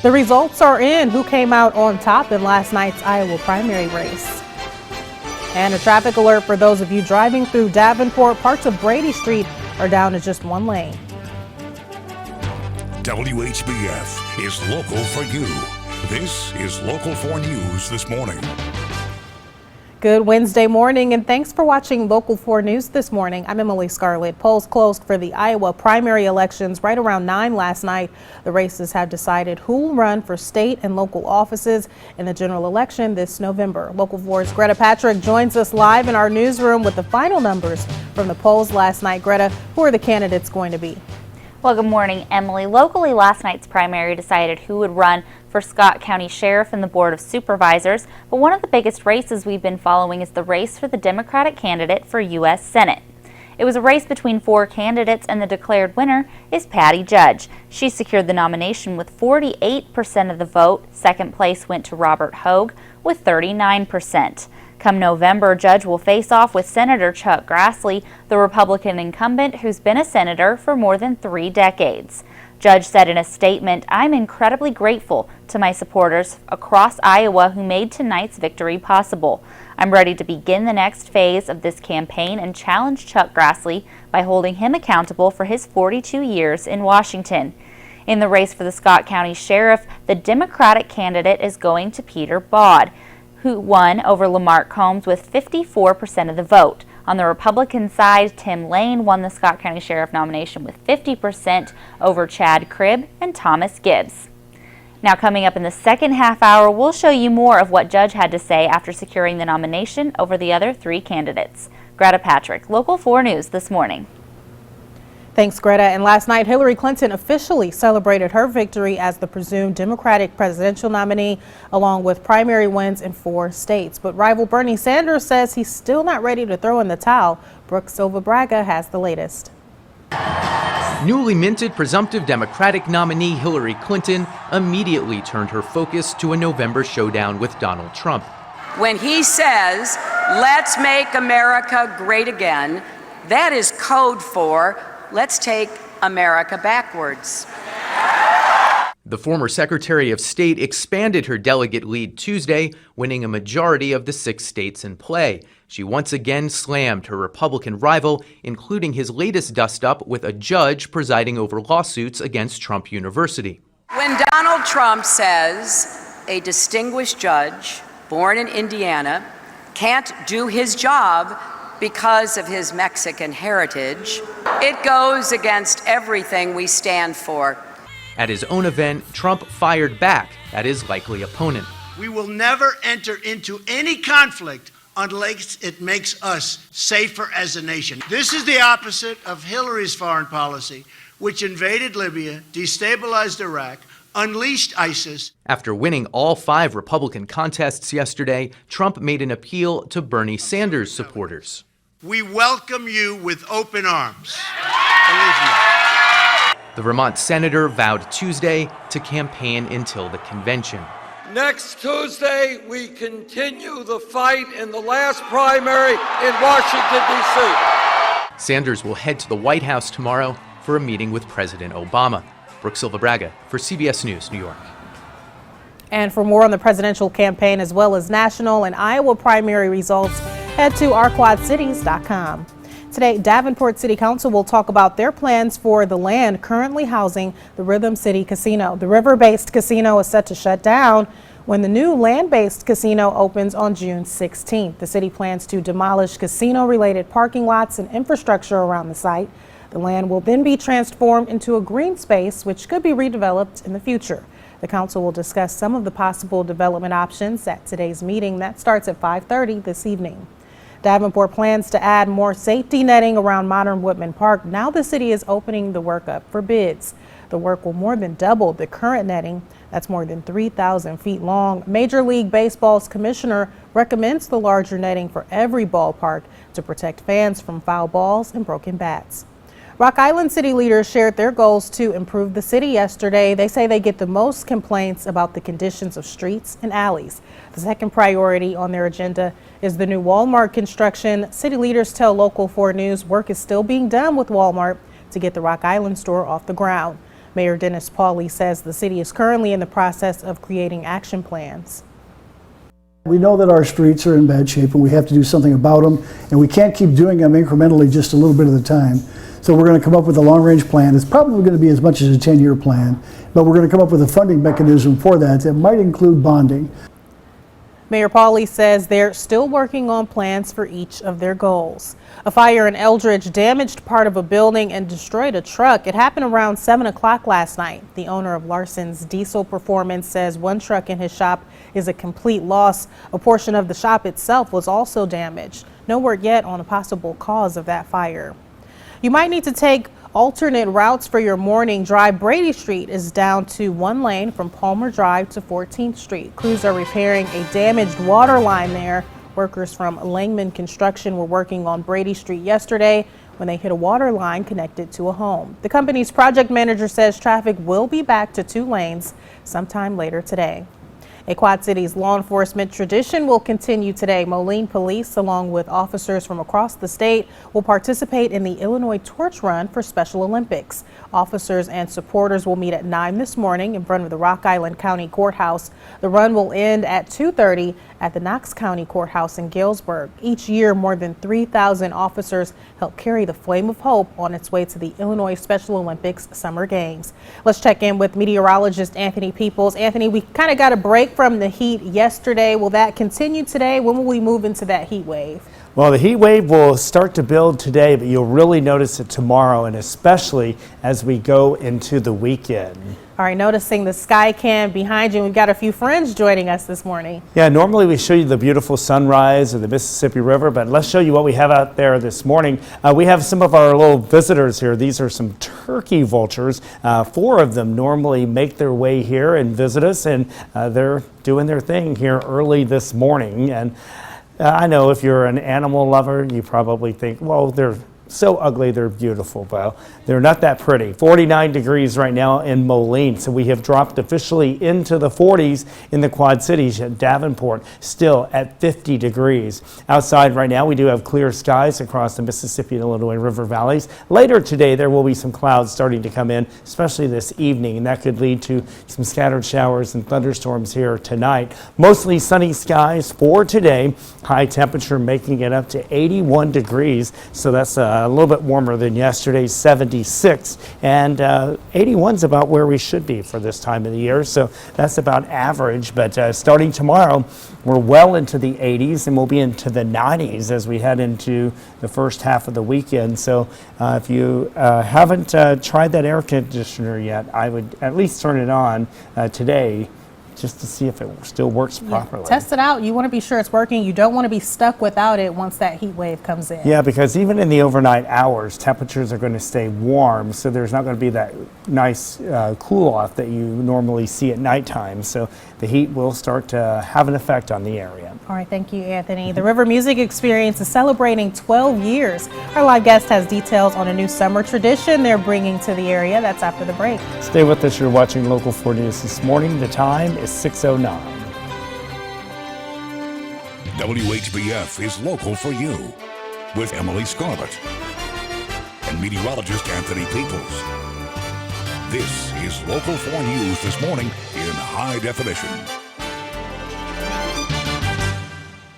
The results are in. Who came out on top in last night's Iowa primary race? And a traffic alert for those of you driving through Davenport. Parts of Brady Street are down to just one lane. WHBF is local for you. This is Local 4 News this morning. Good Wednesday morning, and thanks for watching Local 4 News this morning. I'm Emily Scarlett. Polls closed for the Iowa primary elections right around 9 last night. The races have decided who will run for state and local offices in the general election this November. Local 4's Greta Patrick joins us live in our newsroom with the final numbers from the polls last night. Greta, who are the candidates going to be? Well, good morning, Emily. Locally, last night's primary decided who would run for Scott County Sheriff and the Board of Supervisors, but one of the biggest races we've been following is the race for the Democratic candidate for U.S. Senate. It was a race between 4 candidates, and the declared winner is Patty Judge. She secured the nomination with 48% of the vote. Second place went to Robert Hogue with 39%. Come November, Judge will face off with Senator Chuck Grassley, the Republican incumbent who's been a senator for more than 3 decades. Judge said in a statement, "I'm incredibly grateful to my supporters across Iowa who made tonight's victory possible. I'm ready to begin the next phase of this campaign and challenge Chuck Grassley by holding him accountable for his 42 years in Washington." In the race for the Scott County Sheriff, the Democratic candidate is going to Peter Baud, who won over Lamarck Combs with 54% of the vote. On the Republican side, Tim Lane won the Scott County Sheriff nomination with 50% over Chad Cribb and Thomas Gibbs. Now, coming up in the second half hour, we'll show you more of what Judge had to say after securing the nomination over the other 3 candidates. Greta Patrick, Local 4 News this morning. Thanks, Greta. And last night, Hillary Clinton officially celebrated her victory as the presumed Democratic presidential nominee, along with primary wins in 4 states. But rival Bernie Sanders says he's still not ready to throw in the towel. Brooke Silva Braga has the latest. Newly minted presumptive Democratic nominee Hillary Clinton immediately turned her focus to a November showdown with Donald Trump. When he says, "Let's make America great again," that is code for let's take America backwards. The former Secretary of State expanded her delegate lead Tuesday, winning a majority of the 6 states in play. She once again slammed her Republican rival, including his latest dust-up with a judge presiding over lawsuits against Trump University. When Donald Trump says a distinguished judge born in Indiana can't do his job because of his Mexican heritage, it goes against everything we stand for. At his own event, Trump fired back at his likely opponent. We will never enter into any conflict unless it makes us safer as a nation. This is the opposite of Hillary's foreign policy, which invaded Libya, destabilized Iraq, unleashed ISIS. After winning all 5 Republican contests yesterday, Trump made an appeal to Bernie Sanders supporters. We welcome you with open arms. Believe me. The Vermont senator vowed Tuesday to campaign until the convention. Next Tuesday, we continue the fight in the last primary in Washington, D.C. Sanders will head to the White House tomorrow for a meeting with President Obama. Brooke Silva Braga for CBS News, New York. And for more on the presidential campaign as well as national and Iowa primary results, head to ourquadcities.com. Today, Davenport City Council will talk about their plans for the land currently housing the Rhythm City Casino. The river-based casino is set to shut down when the new land-based casino opens on June 16th. The city plans to demolish casino-related parking lots and infrastructure around the site. The land will then be transformed into a green space, which could be redeveloped in the future. The council will discuss some of the possible development options at today's meeting. That starts at 5:30 this evening. Davenport plans to add more safety netting around modern Woodman Park. Now the city is opening the work up for bids. The work will more than double the current netting. That's more than 3,000 feet long. Major League Baseball's commissioner recommends the larger netting for every ballpark to protect fans from foul balls and broken bats. Rock Island city leaders shared their goals to improve the city yesterday. They say they get the most complaints about the conditions of streets and alleys. The second priority on their agenda is the new Walmart construction. City leaders tell Local 4 News work is still being done with Walmart to get the Rock Island store off the ground. Mayor Dennis Pauly says the city is currently in the process of creating action plans. We know that our streets are in bad shape and we have to do something about them, and we can't keep doing them incrementally just a little bit at a time. So we're going to come up with a long-range plan. It's probably going to be as much as a 10-year plan, but we're going to come up with a funding mechanism for that that might include bonding. Mayor Pauly says they're still working on plans for each of their goals. A fire in Eldridge damaged part of a building and destroyed a truck. It happened around 7 o'clock last night. The owner of Larson's Diesel Performance says one truck in his shop is a complete loss. A portion of the shop itself was also damaged. No word yet on a possible cause of that fire. You might need to take alternate routes for your morning drive. Brady Street is down to one lane from Palmer Drive to 14th Street. Crews are repairing a damaged water line there. Workers from Langman Construction were working on Brady Street yesterday when they hit a water line connected to a home. The company's project manager says traffic will be back to 2 lanes sometime later today. A Quad Cities law enforcement tradition will continue today. Moline Police, along with officers from across the state, will participate in the Illinois Torch Run for Special Olympics. Officers and supporters will meet at 9 this morning in front of the Rock Island County Courthouse. The run will end at 2:30 at the Knox County Courthouse in Galesburg. Each year, more than 3,000 officers help carry the flame of hope on its way to the Illinois Special Olympics Summer Games. Let's check in with meteorologist Anthony Peoples. Anthony, we kind of got a break from the heat yesterday. Will that continue today? When will we move into that heat wave? Well, the heat wave will start to build today, but you'll really notice it tomorrow, and especially as we go into the weekend. All right, noticing the sky cam behind you. We've got a few friends joining us this morning. Yeah, normally we show you the beautiful sunrise of the Mississippi River, but let's show you what we have out there this morning. We have some of our little visitors here. These are some turkey vultures. 4 of them normally make their way here and visit us, and they're doing their thing here early this morning. And I know if you're an animal lover, you probably think, well, they're so ugly, they're beautiful. Well, they're not that pretty. 49 degrees right now in Moline, so we have dropped officially into the 40s in the Quad Cities. At Davenport, still at 50 degrees. Outside right now, we do have clear skies across the Mississippi and Illinois River valleys. Later today, there will be some clouds starting to come in, especially this evening, and that could lead to some scattered showers and thunderstorms here tonight. Mostly sunny skies for today. High temperature making it up to 81 degrees, so that's a little bit warmer than yesterday's 76, and 81's about where we should be for this time of the year, so that's about average. But starting tomorrow, we're well into the 80s, and we'll be into the 90s as we head into the first half of the weekend. So if you haven't tried that air conditioner yet, I would at least turn it on today, just to see if it still works properly. Yeah, test it out. You want to be sure it's working. You don't want to be stuck without it once that heat wave comes in. Yeah, because even in the overnight hours, temperatures are going to stay warm, so there's not going to be that nice cool off that you normally see at nighttime. So the heat will start to have an effect on the area. All right, thank you, Anthony. The River Music Experience is celebrating 12 years. Our live guest has details on a new summer tradition they're bringing to the area. That's after the break. Stay with us. You're watching Local 4 News this morning. The time is 6:09. WHBF is local for you with Emily Scarlett and meteorologist Anthony Peoples. This is Local 4 News this morning in high definition.